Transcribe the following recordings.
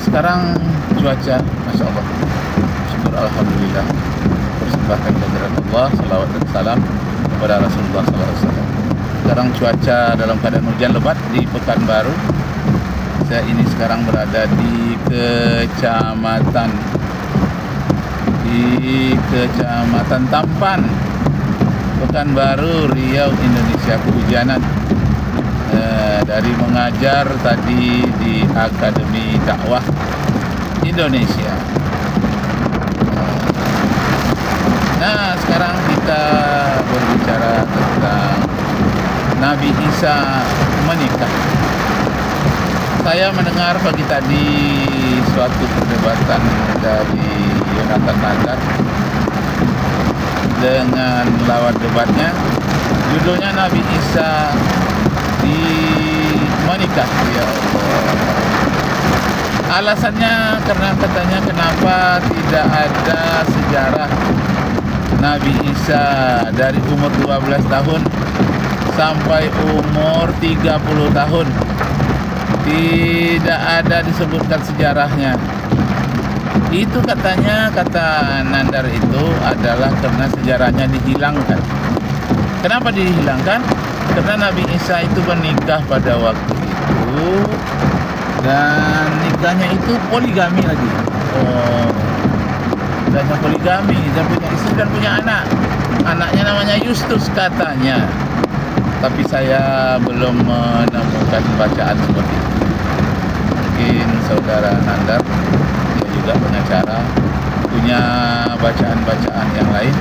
Sekarang cuaca, Masya Allah, syukur Alhamdulillah, persembahkan kehadirat Allah, salawat dan salam kepada Rasulullah SAW. Sekarang cuaca dalam keadaan hujan lebat di Pekanbaru. Saya ini sekarang berada di Kecamatan Tampan, Pekanbaru, Riau, Indonesia. Kehujanan dari mengajar tadi di Akademi Dakwah Indonesia. Sekarang kita berbicara tentang Nabi Isa menikah. Saya mendengar pagi tadi suatu perdebatan dari Yonatan Nazar dengan lawan debatnya. Judulnya Nabi Isa di menikah. Ya Allah. Alasannya karena katanya kenapa tidak ada sejarah Nabi Isa dari umur 12 tahun sampai umur 30 tahun. Tidak ada disebutkan sejarahnya. Itu katanya, kata Nandar itu adalah karena sejarahnya dihilangkan. Kenapa dihilangkan? Karena Nabi Isa itu menikah pada waktu itu, dan nikahnya itu poligami lagi. Nikahnya poligami, dan punya istri dan punya anak. Anaknya namanya Yustus katanya. Tapi saya belum menemukan bacaan seperti itu. Mungkin saudara Nandar, dia juga pengacara, punya bacaan-bacaan yang lain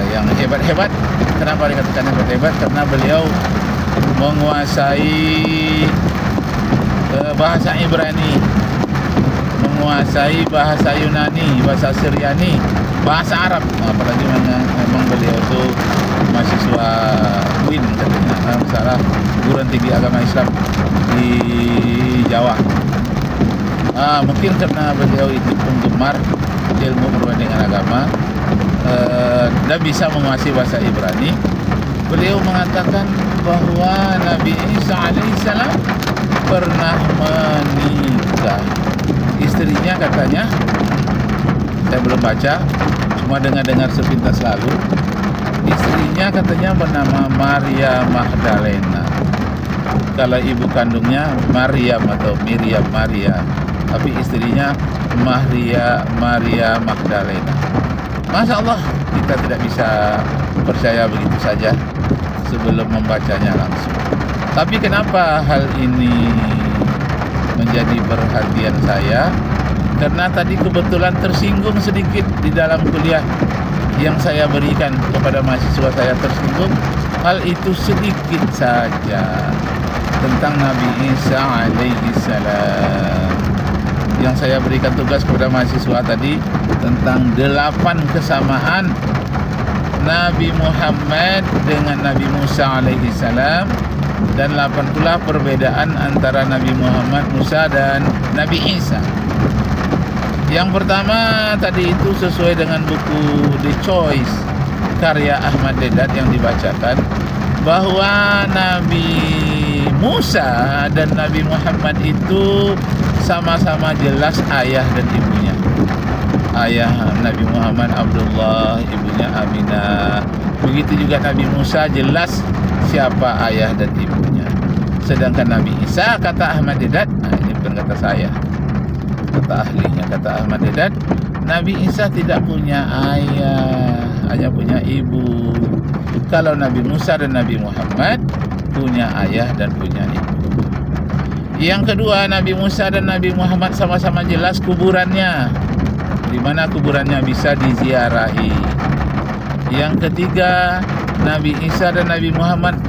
yang hebat-hebat. Kenapa dikatakan hebat-hebat? Karena beliau menguasai bahasa Ibrani, menguasai bahasa Yunani, bahasa Syriani, bahasa Arab. Apalagi memang beliau itu mahasiswa UIN, katanya, salah, Guruan Tinggi Agama Islam di Jawa. Mungkin karena beliau itu penggemar ilmu perbandingan agama dan bisa menguasai bahasa Ibrani. Beliau mengatakan bahwa Nabi Isa alaihissalam pernah menikah. Istrinya katanya, saya belum baca, cuma dengar sepintas lalu. Istrinya katanya bernama Maria Magdalena. Kalau ibu kandungnya Maryam atau Miriam Maria, tapi istrinya Maria Magdalena. Masya Allah, kita tidak bisa percaya begitu saja sebelum membacanya langsung. Tapi kenapa hal ini menjadi perhatian saya? Karena tadi kebetulan tersinggung sedikit di dalam kuliah yang saya berikan kepada mahasiswa saya, tersinggung hal itu sedikit saja tentang Nabi Isa alaihissalam. Yang saya berikan tugas kepada mahasiswa tadi tentang 8 kesamaan Nabi Muhammad dengan Nabi Musa alaihissalam, dan 8 pula perbedaan antara Nabi Muhammad, Musa, dan Nabi Isa. Yang pertama tadi itu sesuai dengan buku The Choice karya Ahmad Deedat yang dibacakan, bahwa Nabi Musa dan Nabi Muhammad itu sama-sama jelas ayah dan ibunya. Ayah Nabi Muhammad Abdullah, ibunya Aminah. Begitu juga Nabi Musa jelas siapa ayah dan ibunya. Sedangkan Nabi Isa, kata Ahmad Deedat, ini bukan kata saya, kata ahlinya, kata Ahmad Deedat, Nabi Isa tidak punya ayah, hanya punya ibu. Kalau Nabi Musa dan Nabi Muhammad punya ayah dan punya ibu. Yang kedua, Nabi Musa dan Nabi Muhammad sama-sama jelas kuburannya, di mana kuburannya bisa diziarahi. Yang ketiga, Nabi Isa dan Nabi Muhammad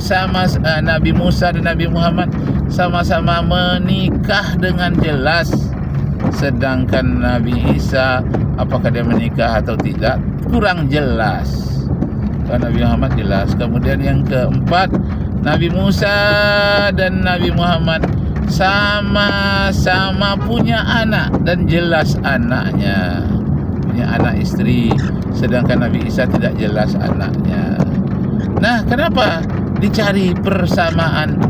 Nabi Musa dan Nabi Muhammad sama-sama menikah dengan jelas. Sedangkan Nabi Isa, apakah dia menikah atau tidak, kurang jelas. Kalau Nabi Muhammad jelas. Kemudian yang keempat, Nabi Musa dan Nabi Muhammad sama-sama punya anak dan jelas anaknya, punya anak istri. Sedangkan Nabi Isa tidak jelas anaknya. Nah, kenapa dicari persamaan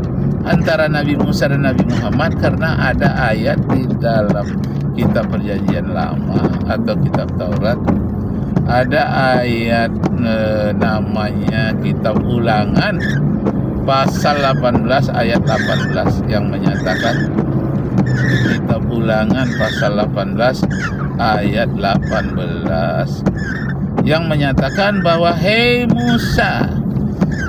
antara Nabi Musa dan Nabi Muhammad karena ada ayat di dalam kitab Perjanjian Lama atau kitab Taurat. Ada ayat namanya kitab Ulangan pasal 18 ayat 18 yang menyatakan, kitab Ulangan pasal 18 ayat 18 yang menyatakan bahwa hei Musa,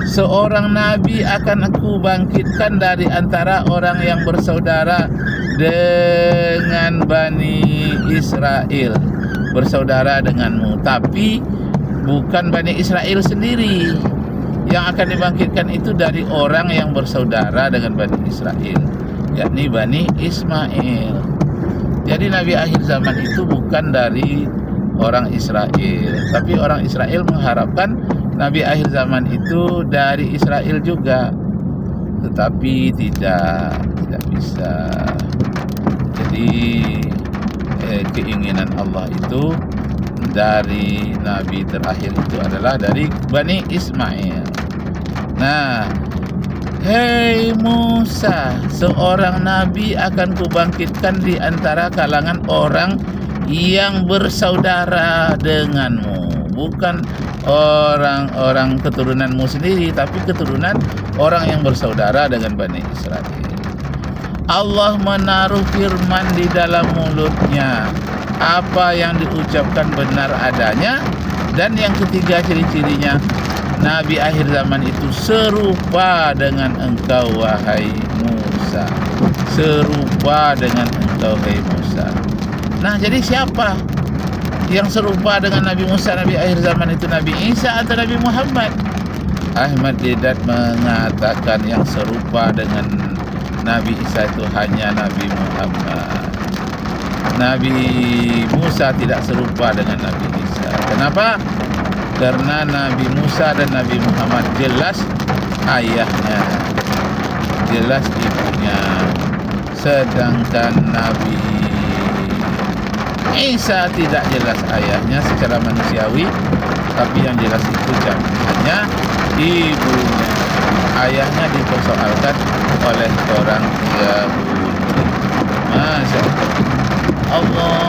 seorang nabi akan aku bangkitkan dari antara orang yang bersaudara dengan Bani Israel, bersaudara denganmu, tapi bukan Bani Israel sendiri. Yang akan dibangkitkan itu dari orang yang bersaudara dengan Bani Israel, yakni Bani Ismail. Jadi Nabi akhir zaman itu bukan dari orang Israel, tapi orang Israel mengharapkan Nabi akhir zaman itu dari Israel juga, tetapi tidak bisa. Jadi keinginan Allah itu dari Nabi terakhir itu adalah dari Bani Ismail. Nah, hei Musa, seorang nabi akan kubangkitkan di antara kalangan orang yang bersaudara denganmu, bukan orang-orang keturunanmu sendiri, tapi keturunan orang yang bersaudara dengan Bani Israel. Allah menaruh firman di dalam mulutnya, apa yang diucapkan benar adanya. Dan yang ketiga ciri-cirinya, Nabi akhir zaman itu serupa dengan engkau wahai Musa, serupa dengan engkau wahai Musa. Nah, jadi siapa yang serupa dengan Nabi Musa, Nabi akhir zaman itu? Nabi Isa atau Nabi Muhammad? Ahmad Deedat mengatakan yang serupa dengan Nabi Isa itu hanya Nabi Muhammad. Nabi Musa tidak serupa dengan Nabi Isa. Kenapa? Karena Nabi Musa dan Nabi Muhammad jelas ayahnya, jelas ibunya, sedangkan Nabi Isa tidak jelas ayahnya secara manusiawi, tapi yang jelas itu hanya ibunya. Ayahnya dipersoalkan oleh orang Yahudi. Masya Allah.